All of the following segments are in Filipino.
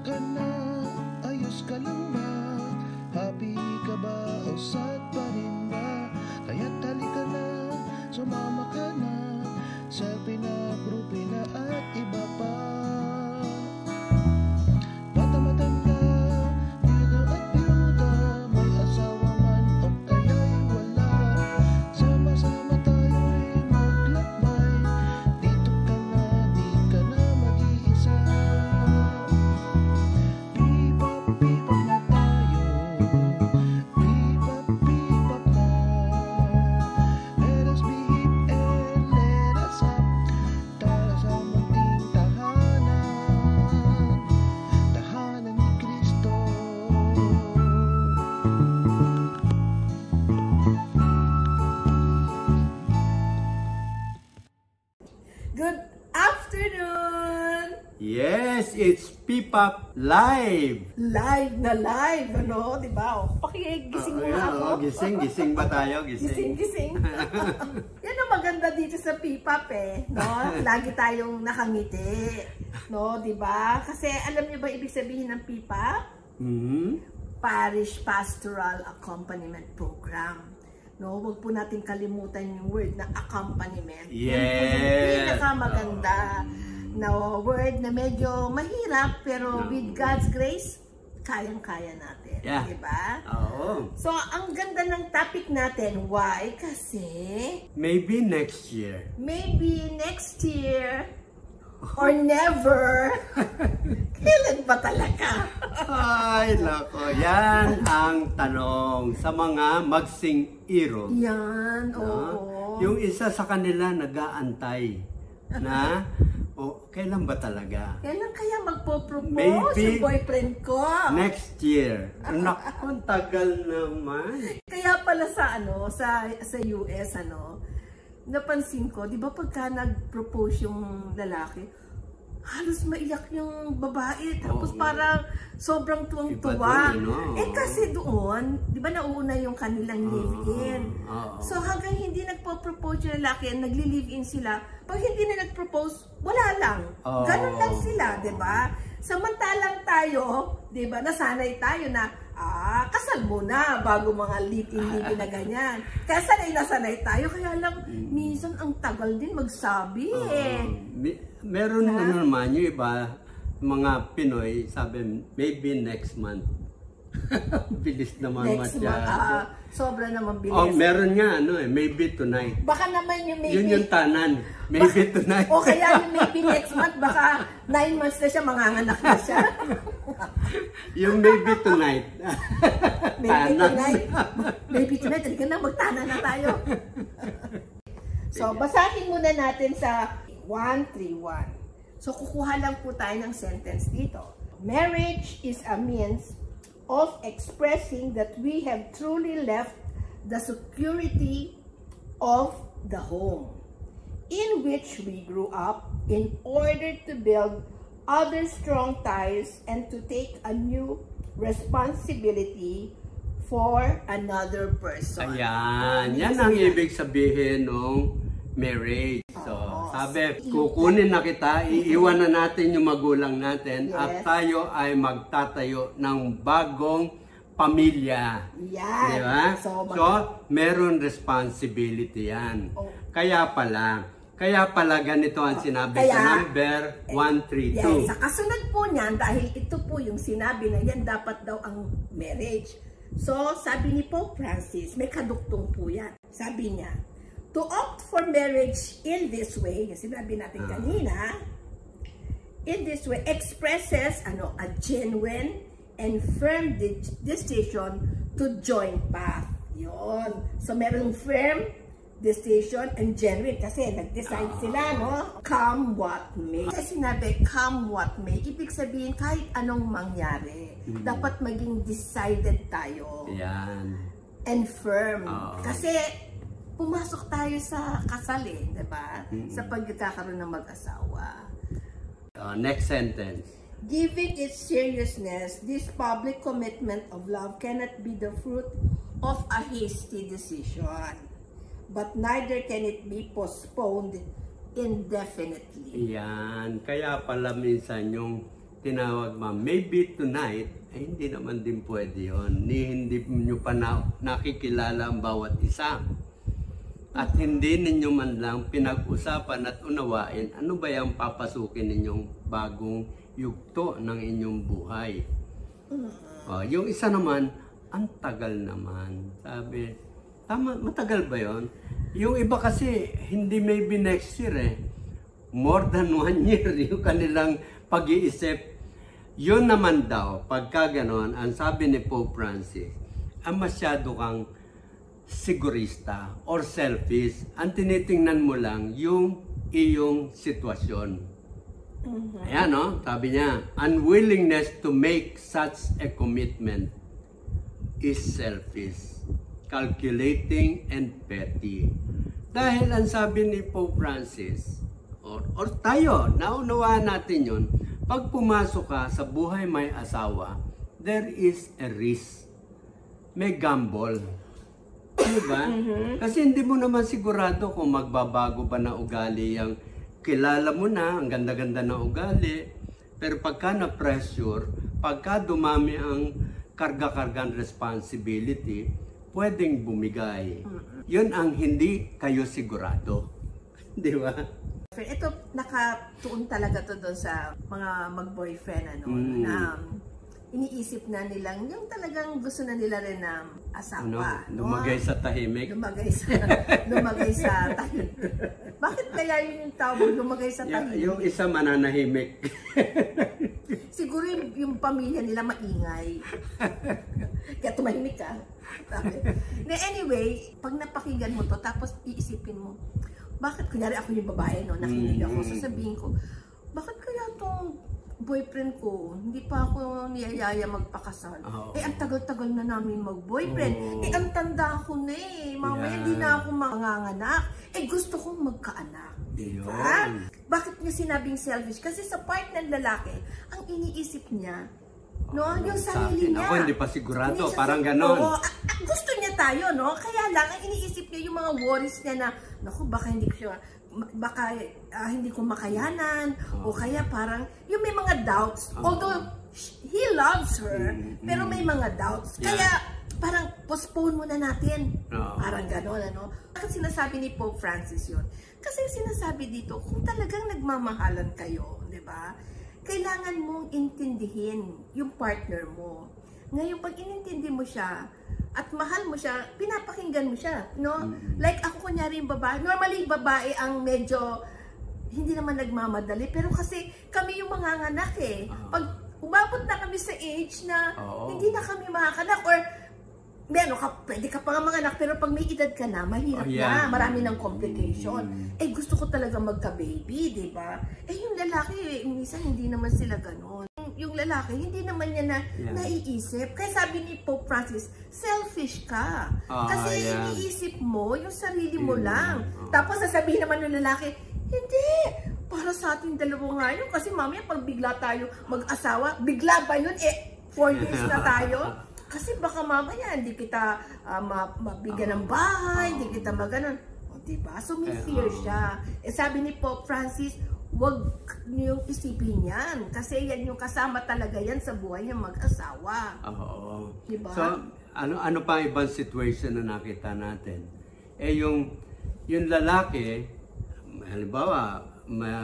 ka na? Ayos ka lang ba? Happy ka ba? O sad pa rin ba? Kaya't halika na, sumama ka na selfie na, groupie na at iba pa. Bata matanda, biyuda at biyuda, may asawa man o kaya'y wala. Sama-sama tayo'y maglakbay, dito ka na, di ka na mag-iisa. Bebop na tayo, bebop na. Let us be hip and let us up, tara sa munting tahanan, tahanan ni Kristo. Good afternoon! Yes, it's P-Pop Live! Live na live, ano? Diba? Pakigising mo nga ako. Gising ba tayo? Gising. Yan ang maganda dito sa P-Pop no? Lagi tayong nakangiti. No, diba? Kasi alam niyo ba ibig sabihin ng P-Pop? Parish Pastoral Accompaniment Program. No, wag po natin kalimutan yung word na accompaniment. Yes. Yung pinakamaganda na word na medyo mahirap pero with God's grace, kayang-kaya natin. Yeah. Diba? Oo. So, ang ganda ng topic natin. Why? Kasi Maybe next year. maybe next year or never. Kailan ba talaga? Ay, lako. Yan ang tanong sa mga magsing-iro. Yan, oo. Yung isa sa kanila nag-aantay na, kailan ba talaga? Kailan kaya magpo-propose Maybe yung boyfriend ko? Next year. Naku, ang tagal naman. Kaya pala sa US napansin ko, 'di ba pagka nag-propose yung lalaki, halos maiyak yung babae tapos parang sobrang tuwang-tuwa. Kasi doon, 'di ba nauuna yung kanilang live-in. So hanggang hindi nagpo-propose yung lalaki, nagli-live-in sila. Pag hindi na nag-propose, wala lang. Ganun lang sila, 'di ba? Samantalang tayo, 'di ba, nasanay tayo na kasal muna bago mga live-in na ganyan. Kaya nasanay tayo, kaya lang minsan ang tagal din magsabi Meron naman yung iba, mga Pinoy, sabi, maybe next month. Bilis naman masyado. Sobra naman bilis. Meron nga, maybe tonight. Baka naman yung maybe... Yun yung tanan, maybe tonight. O kaya yung maybe next month, baka 9 months na siya, manganganak na siya. Yung maybe tonight. Maybe tonight. Maybe tonight, talaga na, magtanan na tayo. So, basahin muna natin sa 131. So, kukuha lang po tayo ng sentence dito. Marriage is a means of expressing that we have truly left the security of the home in which we grew up in order to build other strong ties and to take a new responsibility for another person. Ayan, yan ang ibig sabihin ng marriage. So, sabi, kukunin na kita, iiwan na natin yung magulang natin at tayo ay magtatayo ng bagong pamilya. Yan. Diba? So, meron responsibility yan. Kaya pala ganito ang sinabi sa number 132. Yes, sa kasunod po niyan, dahil ito po yung sinabi na yan, dapat daw ang marriage. So, sabi ni Pope Francis, may kaduktong po yan. Sabi niya, to opt for marriage in this way, yung sinabi natin kanina, in this way, expresses a genuine and firm decision to join path. Yun. So, merong firm decision and genuine kasi nag-decide sila, no? Come what may. Kasi sinabi, come what may. Ibig sabihin, kahit anong mangyari, dapat maging decided tayo. Yan. And firm. Kasi, pumasok tayo sa kasal diba? Sa pagkakaroon ng mag-asawa. Next sentence. Given its seriousness, this public commitment of love cannot be the fruit of a hasty decision. But neither can it be postponed indefinitely. Yan. Kaya pala minsan yung tinawag maybe tonight, ay hindi naman din pwede yun. Hindi nyo pa nakikilala ang bawat isa. At hindi ninyo man lang pinag-usapan at unawain ano ba yung papasukin ninyong bagong yugto ng inyong buhay. Yung isa naman, ang tagal naman. Sabi, tama, matagal ba yon? Yung iba kasi, hindi maybe next year eh. More than 1 year yung kanilang pag-iisip. Yun naman daw, pagka ganon, ang sabi ni Pope Francis, ang masyado kang sigurista or selfish, ang tinitingnan mo lang yung iyong sitwasyon. Ayan, no? Sabi niya, unwillingness to make such a commitment is selfish, calculating, and petty. Dahil ang sabi ni Pope Francis, or tayo, naunawaan natin yun, pag pumasok ka sa buhay may asawa, there is a risk. May gamble. Diba? Kasi hindi mo naman sigurado kung magbabago ba na ugali yung kilala mo na, ang ganda-ganda na ugali, pero pagka na-pressure, pagka dumami ang karga-kargang responsibility, pwedeng bumigay. Yun ang hindi kayo sigurado. Di ba? Ito, nakatuon talaga to doon sa mga mag-boyfriend, na iniisip na nilang yung talagang gusto na nila rin na asawa. Lumagay sa tahimik. Lumagay sa tahimik. Bakit kaya yun yung tawag, lumagay sa tahimik? Yung isa mananahimik. Siguro yung pamilya nila maingay. Kaya tumahimik ka. Anyway, pag napakinggan mo to, tapos iisipin mo, bakit kunyari ako yung babae, nakinig ako, sasabihin ko, bakit kaya tong boyfriend ko, hindi pa ako niyayaya magpakasal. Ang tagal-tagal na namin mag-boyfriend. Ang tanda ko na mamaya hindi na ako manganganak. Gusto kong magkaanak. Diba? Bakit niya sinabing selfish? Kasi sa part ng lalaki, ang iniisip niya, yung sarili niya. Ako hindi pa sigurado, parang ganon. Gusto niya tayo, Kaya lang, ang iniisip niya yung mga worries niya na, naku, baka hindi ko makayanan, o kaya parang, yung may mga doubts. Although, he loves her, pero may mga doubts. Kaya, parang, postpone muna natin. Parang gano'n, Bakit sinasabi ni Pope Francis yun? Kasi sinasabi dito, kung talagang nagmamahalan kayo, di ba? Kailangan mong intindihin yung partner mo. Ngayon, pag inintindi mo siya, at mahal mo siya, pinapakinggan mo siya, Like ako kunyari yung babae, normally babae ang medyo, hindi naman nagmamadali, pero kasi kami yung mga anak Pag umabot na kami sa age na hindi na kami makakanak, or pwede ka pa nga mga anak, pero pag may edad ka na, mahirap na, marami ng complication. Gusto ko talaga magka-baby, di ba? Yung lalaki, minsan hindi naman sila ganon. Yung lalaki, hindi naman niya naiisip. Kaya sabi ni Pope Francis, selfish ka. Kasi iniisip mo yung sarili mo lang. Tapos sasabihin naman ng lalaki, hindi, para sa ating dalawa nga yun. Kasi mamaya pag bigla tayo mag-asawa, bigla ba yun? 4 years na tayo. Kasi baka mamaya hindi kita mabigyan ng bahay, hindi kita maganon. Diba? So may fear siya. Sabi ni Pope Francis, wag niyong isipin yan. Kasi yan yung kasama talaga yan sa buhay ng mag-asawa. Diba? So, ano pa ibang situation na nakita natin? Yung lalaki, halimbawa,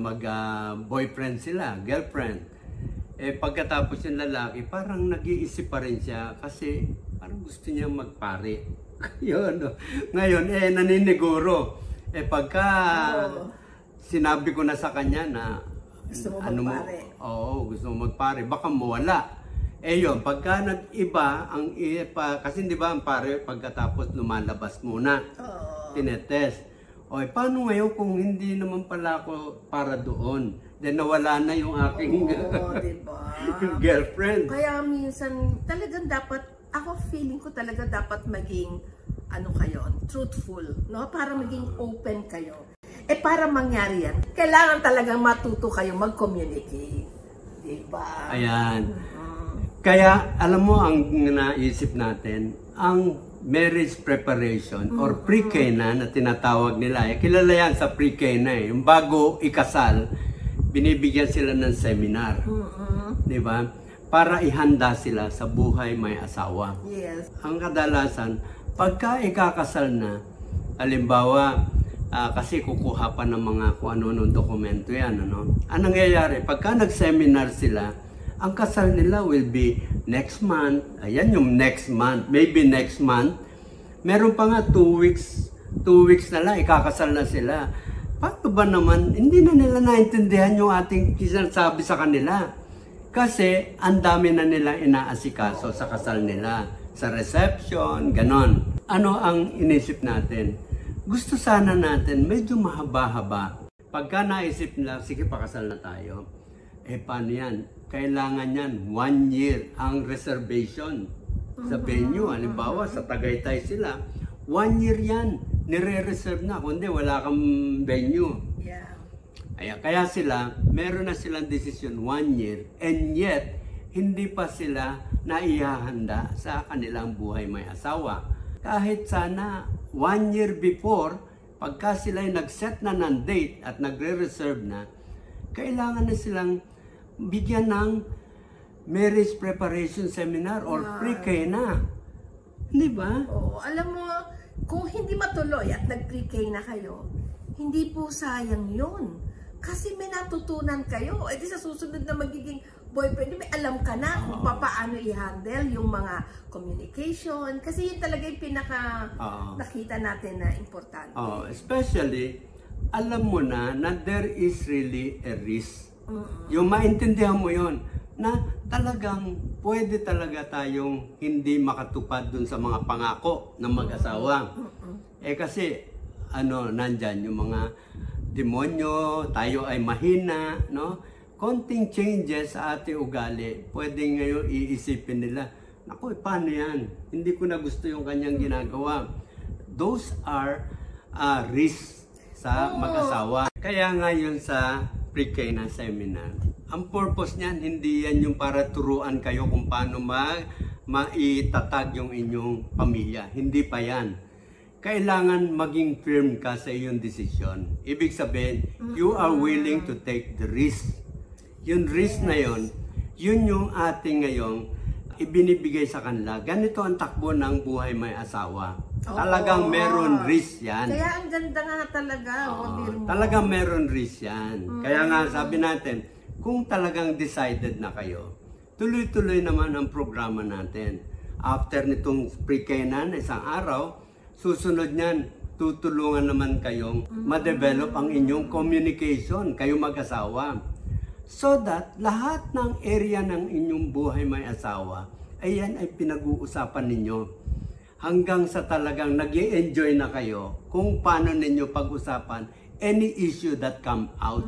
mag-boyfriend sila, girlfriend. Pagkatapos yung lalaki, parang nag-iisip pa rin siya kasi parang gusto niya magpare. Yun, Ngayon, naniniguro. Pagka sinabi ko na sa kanya na gusto mo magpare. Gusto mo magpare, baka mawala. Yun, pagka nag-iba, kasi di ba ang pare, pagkatapos lumalabas muna, tinetest. Paano ngayon kung hindi naman pala ako para doon? Then nawala na yung aking diba? girlfriend. Kaya minsan talagang dapat, feeling ko talaga dapat maging truthful, para maging open kayo. Para mangyari yan, kailangan talagang matuto kayo mag-communicate. Diba? Ayan. Kaya alam mo ang naisip natin, ang marriage preparation or pre-K na tinatawag nila. Kilala yan sa pre-K na yung bago ikasal, binibigyan sila ng seminar. di ba? Para ihanda sila sa buhay may asawa. Yes. Ang kadalasan, pagka ikakasal na, halimbawa, kasi kukuha pa ng mga kung ano-ano dokumento yan, ano? Ang nangyayari, pagka nag-seminar sila, ang kasal nila will be next month. Ayan yung next month. Maybe next month. Meron pa nga 2 weeks. 2 weeks na lang, ikakasal na sila. Paano ba naman, hindi na nila naintindihan yung ating sinasabi sa kanila. Kasi, ang dami na nilang inaasikaso sa kasal nila. Sa reception, ganon. Ano ang inisip natin? Gusto sana natin, medyo mahaba-haba. Pagka naisip nila, sige, pakasal na tayo. Paano yan? Kailangan yan, 1 year ang reservation sa venue. Halimbawa, sa Tagaytay sila, 1 year yan. Nire-reserve na. Kundi wala kang venue. Yeah. Kaya sila, meron na silang desisyon 1 year, and yet, hindi pa sila naihahanda sa kanilang buhay may asawa. Kahit sana 1 year before, pagka sila'y nag-set na ng date at nagre-reserve na, kailangan na silang bigyan ng marriage preparation seminar or pre-K na. Hindi ba? Oo, alam mo, kung hindi matuloy at nag-pre-K na kayo, hindi po sayang yun. Kasi may natutunan kayo. Di sa susunod na magiging boyfriend, may alam ka na kung paano i-handle yung mga communication. Kasi yun talaga yung pinaka nakita natin na importante. Especially, alam mo na there is really a risk. Yung maintindihan mo yun, na talagang pwede talaga tayong hindi makatupad dun sa mga pangako ng mag-asawa. Kasi, nandyan yung mga demonyo, tayo ay mahina, no? Konting changes sa ating ugali, pwedeng ngayon iisipin nila, naku, paano yan? Hindi ko na gusto yung kanyang ginagawa. Those are risks sa mag-asawa. Kaya ngayon sa pre-K na seminar, ang purpose niyan, hindi yan yung para turuan kayo kung paano maitatag yung inyong pamilya. Hindi pa yan. Kailangan maging firm ka sa iyong desisyon. Ibig sabihin, you are willing to take the risk. Yung risk na yun yung ating ngayong ibinibigay sa kanila. Ganito ang takbo ng buhay may asawa. Talagang meron risk yan. Kaya ang ganda nga talaga. Talagang meron risk yan. Kaya nga sabi natin, kung talagang decided na kayo, tuloy-tuloy naman ang programa natin. After nitong pre-K na isang araw, susunod niyan, tutulungan naman kayong ma-develop ang inyong communication, kayo mag-asawa. So that lahat ng area ng inyong buhay may asawa, ayan ay pinag-uusapan ninyo. Hanggang sa talagang nag-i-enjoy na kayo kung paano ninyo pag-usapan any issue that come out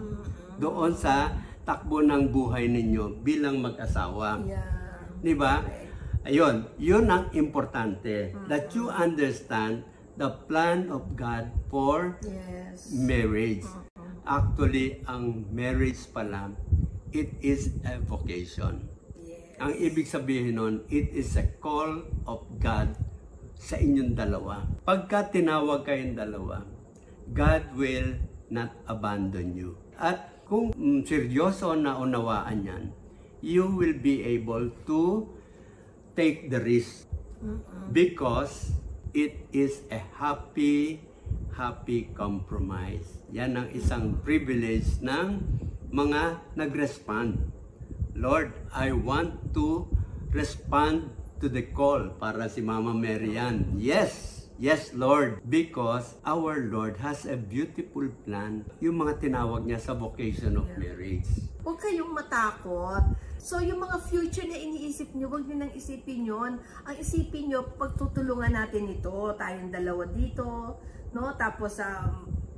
doon sa takbo ng buhay ninyo bilang mag-asawa. Di ba? Ayun, yun ang importante. That you understand the plan of God for marriage. Actually, ang marriage pala, it is a vocation. Ang ibig sabihin nun, it is a call of God sa inyong dalawa. Pagka tinawag kayong dalawa, God will not abandon you. At kung seryoso na unawaan yan, you will be able to take the risk because it is a happy compromise. Yan ang isang privilege ng mga nag-respond. Lord, I want to respond to the call para si Mama Mary yan. Yes, Lord, because our Lord has a beautiful plan. Yung mga tinawag niya sa vocation of marriage. Huwag kayong matakot. So, yung mga future na iniisip nyo, huwag nyo nang isipin yun. Ang isipin nyo, pagtutulungan natin ito, tayong dalawa dito, no? Tapos,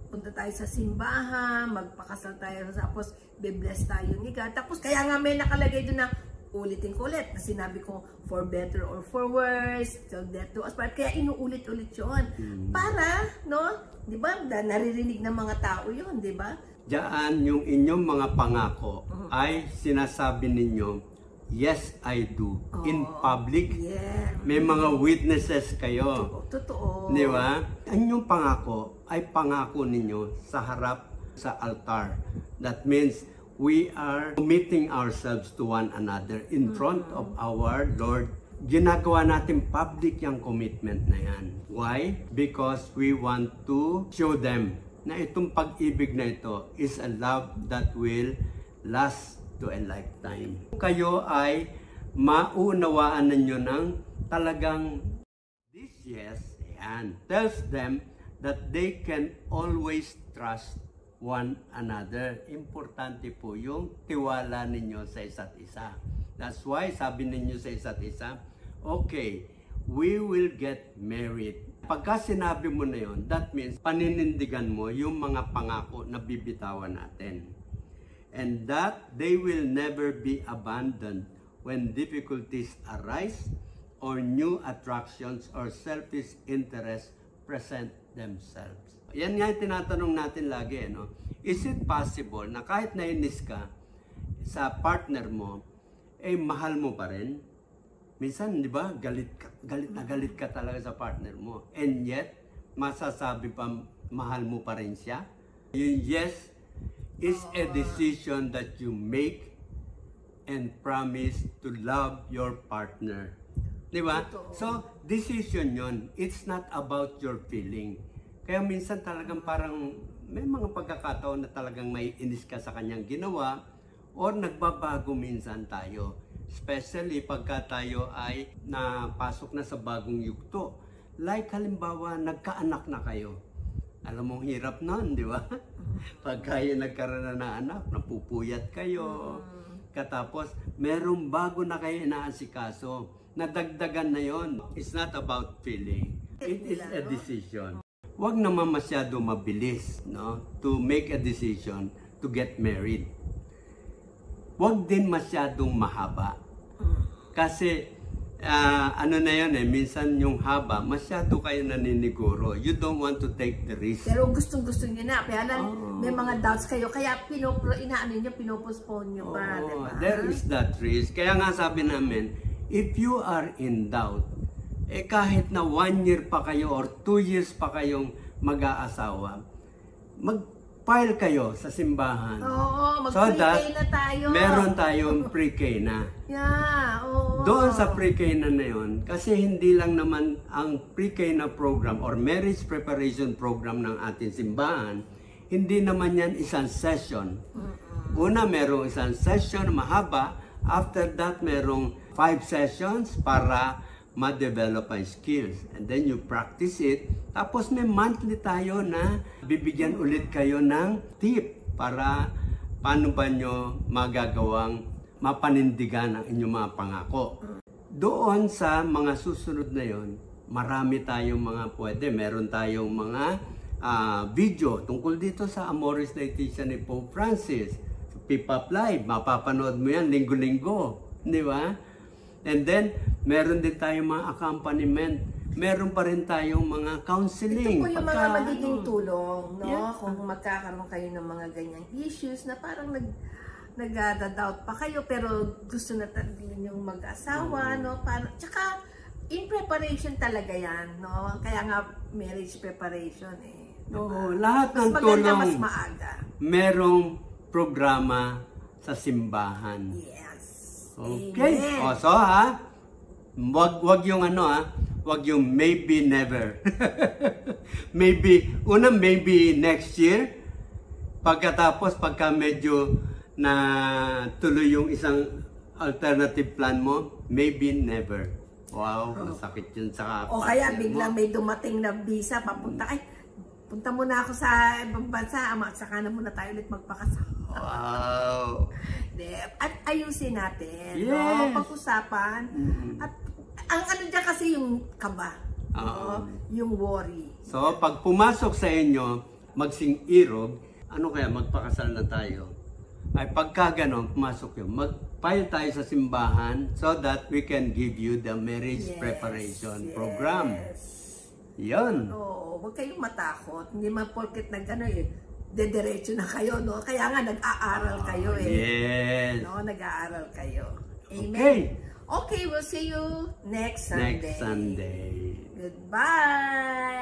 punta tayo sa simbahan, magpakasal tayo, tapos, be-bless tayo ni God. Tapos, kaya nga may nakalagay doon na, ulitin ko ulit, na sinabi ko, for better or for worse, till death do us part. Kaya inuulit-ulit yun. Para, no? Di ba? Naririnig ng mga tao yun, di ba? Diyan, yung inyong mga pangako ay sinasabi ninyo, yes, I do. In public, may mga witnesses kayo. Totoo. Di ba? Ang inyong pangako ay pangako ninyo sa harap sa altar. That means, we are committing ourselves to one another in front of our Lord. Ginagawa natin public yung commitment na yan. Why? Because we want to show them na itong pag-ibig na ito is a love that will last to a lifetime. Kayo ay maunawaan ninyo ng talagang this yes, yan, tells them that they can always trust one another. Importante po yung tiwala ninyo sa isa't isa. That's why sabi ninyo sa isa't isa, okay, we will get married. Pagka sinabi mo na yun, that means paninindigan mo yung mga pangako na bibitawan natin. And that they will never be abandoned when difficulties arise or new attractions or selfish interests present themselves. Yan nga yung tinatanong natin lagi, no? Is it possible na kahit nainis ka sa partner mo, eh mahal mo pa rin? Minsan, di ba, galit na galit ka talaga sa partner mo. And yet, masasabi pa, mahal mo pa rin siya? Yung yes is a decision that you make and promise to love your partner. Di ba? So, decision yon. It's not about your feeling. Kaya minsan talagang parang may mga pagkakataon na talagang may inis ka sa kanyang ginawa or nagbabago minsan tayo. Especially pagka tayo ay napasok na sa bagong yugto. Like halimbawa, nagkaanak na kayo. Alam mong hirap nun, di ba? Pagka yung nagkaroon na anak, napupuyat kayo. Katapos, merong bago na kayo inaasikaso. Nadagdagan na yon. It's not about feeling. It is a decision. Huwag naman masyado mabilis, no? To make a decision to get married. Huwag din masyadong mahaba. Kasi, ano na yun minsan yung haba, masyado kayo naniniguro. You don't want to take the risk. Pero gustong-gusto nyo na. Kaya lang, may mga doubts kayo. Kaya pinopostpone nyo ba? Diba? There is that risk. Kaya nga sabi namin, if you are in doubt, kahit na 1 year pa kayo or 2 years pa kayong mag-aasawa, mag-file kayo sa simbahan. Oo, mag-pre-K na tayo. Meron tayong pre-K na. Yeah, oo. Doon sa pre-K na yun, kasi hindi lang naman ang pre-K na program or marriage preparation program ng ating simbahan, hindi naman yan isang session. Una, merong isang session mahaba. After that, merong 5 sessions para ma-develop ang skills. And then you practice it. Tapos may monthly tayo na bibigyan ulit kayo ng tip para paano ba nyo magagawang mapanindigan ang inyong mga pangako. Doon sa mga susunod na yon, marami tayong mga pwede. Meron tayong mga video tungkol dito sa Amoris Laetitia ni Pope Francis. P-Pop Live, mapapanood mo yan linggo-linggo. Di ba? And then, meron din tayong mga accompaniment. Meron pa rin tayong mga counseling. Ito po yung mga magiging tulong, no? Yeah. Kung magkakaroon kayo ng mga ganyang issues na parang nag-doubt pa kayo pero gusto na din yung mag-asawa, no? Tsaka, in preparation talaga yan, no? Kaya nga, marriage preparation, Diba? Oo, lahat ng mas tulong. Mas maaga. Merong programa sa simbahan. Yes. Okay. Amen. O, so wag yung wag yung maybe never. maybe next year. Pagkatapos, pagka medyo na tuloy yung isang alternative plan mo, maybe never. Wow, masakit yun sa o kaya biglang may dumating na visa, papunta, punta muna ako sa ibang bansa, saka na muna tayo ulit magpakasama. Wow! At ayusin natin, yes. No? Pag-usapan. At ang ano dyan kasi yung kaba, no? Yung worry. So, pag pumasok sa inyo, magsing-irog, ano kaya, magpakasal na tayo? Ay pagka ganon, pumasok yun, mag-file tayo sa simbahan so that we can give you the marriage preparation program. Yun. Oo, huwag kayong matakot. Hindi man porket na gano'n dediretso na kayo, no? Kaya nga nag-aaral kayo Yes. No, nag-aaral kayo. Amen. Okay. Okay, we'll see you next Sunday. Next Sunday. Goodbye.